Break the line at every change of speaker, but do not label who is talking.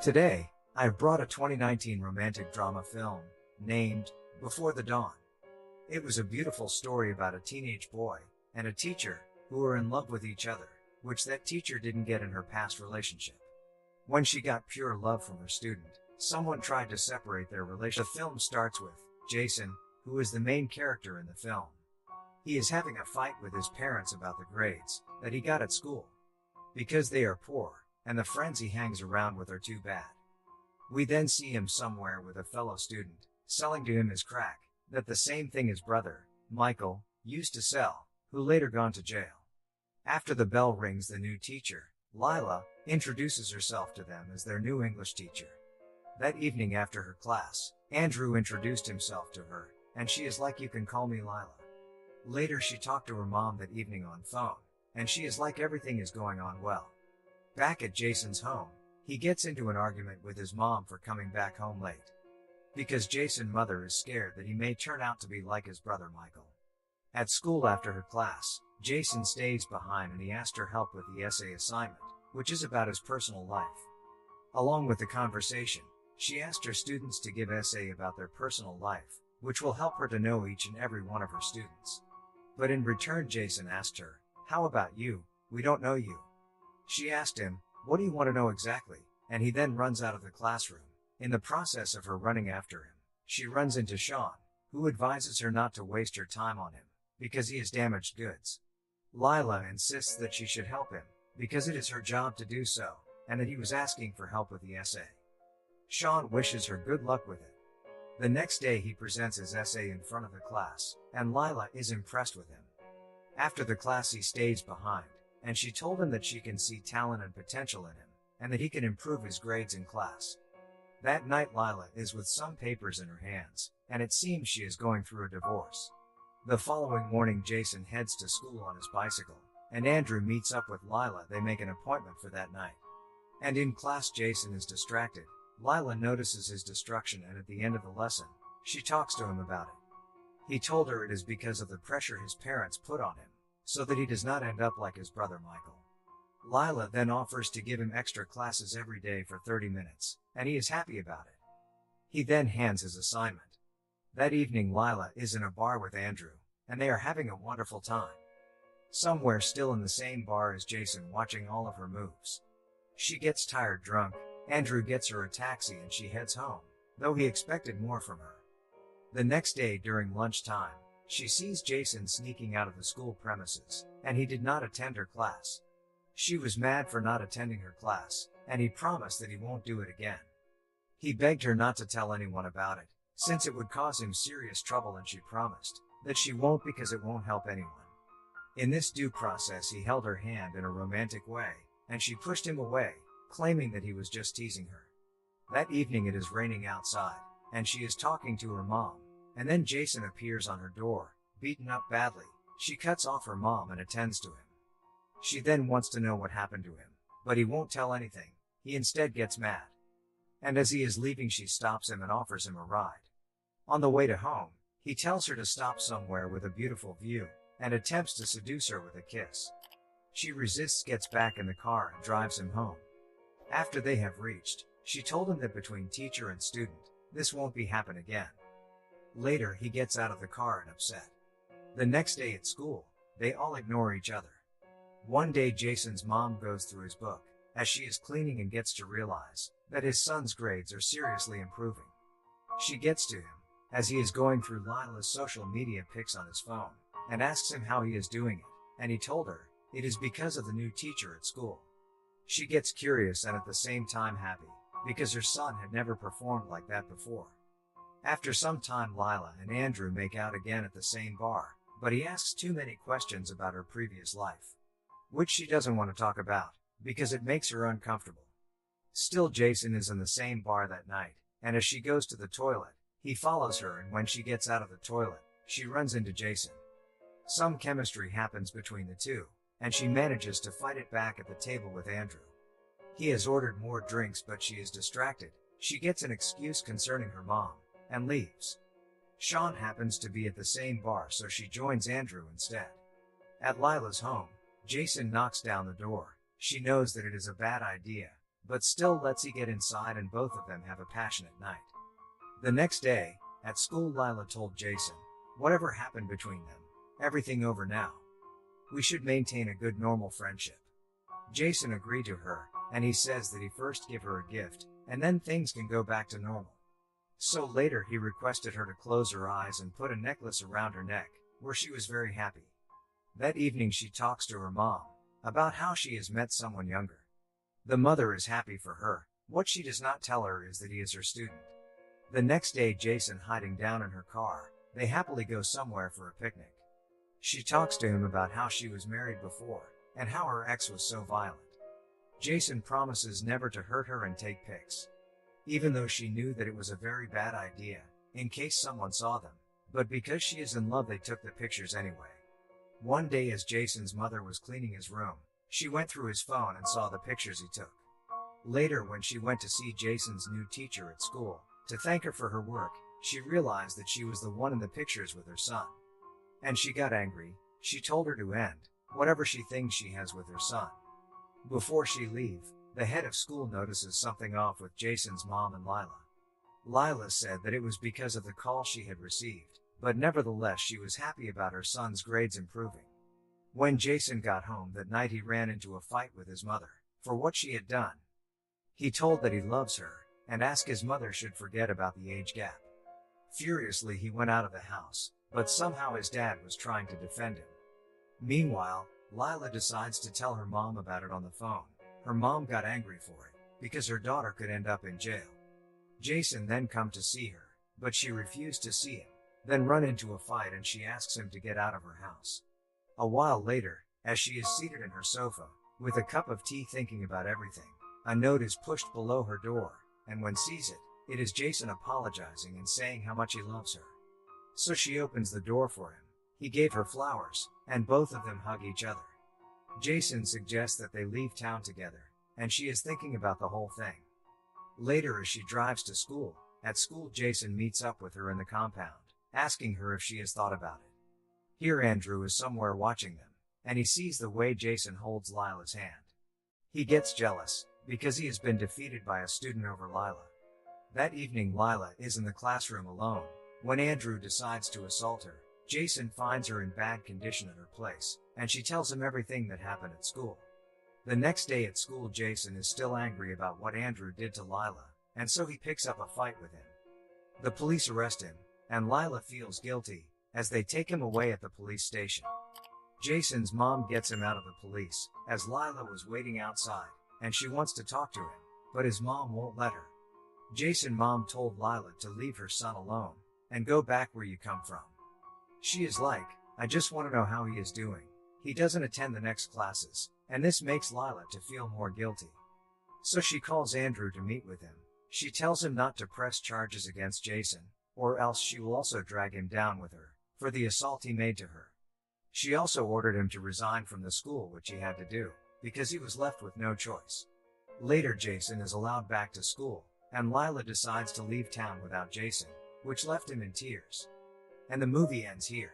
Today, I've brought a 2019 romantic drama film named Before the Dawn. It was a beautiful story about a teenage boy and a teacher who were in love with each other, which that teacher didn't get in her past relationship. When she got pure love from her student, someone tried to separate their relationship. The film starts with Jason, who is the main character in the film. He is having a fight with his parents about the grades that he got at school, because they are poor, and the friends he hangs around with are too bad. We then see him somewhere with a fellow student, selling to him his crack, that the same thing his brother, Michael, used to sell, who later gone to jail. After the bell rings, the new teacher, Lila, introduces herself to them as their new English teacher. That evening after her class, Andrew introduced himself to her, and she is like, "You can call me Lila." Later she talked to her mom that evening on phone, and she is like, everything is going on well. Back at Jason's home, he gets into an argument with his mom for coming back home late, because Jason's mother is scared that he may turn out to be like his brother Michael. At school after her class, Jason stays behind and he asked her help with the essay assignment, which is about his personal life. Along with the conversation, she asked her students to give essay about their personal life, which will help her to know each and every one of her students. But in return, Jason asked her, "How about you? We don't know you." She asked him, "What do you want to know exactly?" And he then runs out of the classroom. In the process of her running after him, she runs into Sean, who advises her not to waste her time on him, because he has damaged goods. Lila insists that she should help him, because it is her job to do so, and that he was asking for help with the essay. Sean wishes her good luck with it. The next day he presents his essay in front of the class, and Lila is impressed with him. After the class he stays behind, and she told him that she can see talent and potential in him, and that he can improve his grades in class. That night Lila is with some papers in her hands, and it seems she is going through a divorce. The following morning Jason heads to school on his bicycle, and Andrew meets up with Lila. They make an appointment for that night. And in class Jason is distracted. Lila notices his distraction, and at the end of the lesson, she talks to him about it. He told her it is because of the pressure his parents put on him, so that he does not end up like his brother Michael. Lila then offers to give him extra classes every day for 30 minutes, and he is happy about it. He then hands his assignment. That evening Lila is in a bar with Andrew, and they are having a wonderful time. Somewhere still in the same bar is Jason, watching all of her moves. She gets tired drunk. Andrew gets her a taxi and she heads home, though he expected more from her. The next day during lunchtime, she sees Jason sneaking out of the school premises, and he did not attend her class. She was mad for not attending her class, and he promised that he won't do it again. He begged her not to tell anyone about it, since it would cause him serious trouble, and she promised that she won't because it won't help anyone. In this due process he held her hand in a romantic way, and she pushed him away, claiming that he was just teasing her. That evening it is raining outside, and she is talking to her mom, and then Jason appears on her door, beaten up badly. She cuts off her mom and attends to him. She then wants to know what happened to him, but he won't tell anything. He instead gets mad. And as he is leaving she stops him and offers him a ride. On the way to home, he tells her to stop somewhere with a beautiful view, and attempts to seduce her with a kiss. She resists, gets back in the car and drives him home. After they have reached, she told him that between teacher and student, this won't be happen again. Later he gets out of the car and upset. The next day at school, they all ignore each other. One day Jason's mom goes through his book, as she is cleaning, and gets to realize that his son's grades are seriously improving. She gets to him, as he is going through Lila's social media pics on his phone, and asks him how he is doing it, and he told her it is because of the new teacher at school. She gets curious and at the same time happy, because her son had never performed like that before. After some time Lila and Andrew make out again at the same bar, but he asks too many questions about her previous life, which she doesn't want to talk about, because it makes her uncomfortable. Still Jason is in the same bar that night, and as she goes to the toilet, he follows her, and when she gets out of the toilet, she runs into Jason. Some chemistry happens between the two, and she manages to fight it back at the table with Andrew. He has ordered more drinks, but she is distracted. She gets an excuse concerning her mom, and leaves. Sean happens to be at the same bar, so she joins Andrew instead. At Lila's home, Jason knocks down the door. She knows that it is a bad idea, but still lets he get inside, and both of them have a passionate night. The next day, at school, Lila told Jason, "Whatever happened between them, everything over now. We should maintain a good normal friendship." Jason agreed to her, and he says that he first give her a gift, and then things can go back to normal. So later he requested her to close her eyes and put a necklace around her neck, where she was very happy. That evening she talks to her mom about how she has met someone younger. The mother is happy for her. What she does not tell her is that he is her student. The next day, Jason hiding down in her car, they happily go somewhere for a picnic. She talks to him about how she was married before, and how her ex was so violent. Jason promises never to hurt her and take pics, even though she knew that it was a very bad idea, in case someone saw them. But because she is in love, they took the pictures anyway. One day, as Jason's mother was cleaning his room, she went through his phone and saw the pictures he took. Later, when she went to see Jason's new teacher at school to thank her for her work, she realized that she was the one in the pictures with her son. And she got angry. She told her to end whatever she thinks she has with her son. Before she leave, the head of school notices something off with Jason's mom and Lila. Lila said that it was because of the call she had received, but nevertheless she was happy about her son's grades improving. When Jason got home that night, he ran into a fight with his mother for what she had done. He told that he loves her and asked his mother should forget about the age gap. Furiously he went out of the house, but somehow his dad was trying to defend him. Meanwhile, Lila decides to tell her mom about it on the phone. Her mom got angry for it, because her daughter could end up in jail. Jason then come to see her, but she refused to see him, then run into a fight, and she asks him to get out of her house. A while later, as she is seated in her sofa, with a cup of tea thinking about everything, a note is pushed below her door, and when sees it, it is Jason apologizing and saying how much he loves her. So she opens the door for him. He gave her flowers, and both of them hug each other. Jason suggests that they leave town together, and she is thinking about the whole thing. Later, as she drives to school, at school Jason meets up with her in the compound, asking her if she has thought about it. Here Andrew is somewhere watching them, and he sees the way Jason holds Lila's hand. He gets jealous, because he has been defeated by a student over Lila. That evening Lila is in the classroom alone. When Andrew decides to assault her, Jason finds her in bad condition at her place, and she tells him everything that happened at school. The next day at school, Jason is still angry about what Andrew did to Lila, and so he picks up a fight with him. The police arrest him, and Lila feels guilty, as they take him away at the police station. Jason's mom gets him out of the police, as Lila was waiting outside, and she wants to talk to him, but his mom won't let her. Jason's mom told Lila to leave her son alone, and go back where you come from. She is like, "I just want to know how he is doing. He doesn't attend the next classes," and this makes Lila to feel more guilty. So she calls Andrew to meet with him. She tells him not to press charges against Jason, or else she will also drag him down with her for the assault he made to her. She also ordered him to resign from the school, which he had to do, because he was left with no choice. Later Jason is allowed back to school, and Lila decides to leave town without Jason, which left him in tears. And the movie ends here.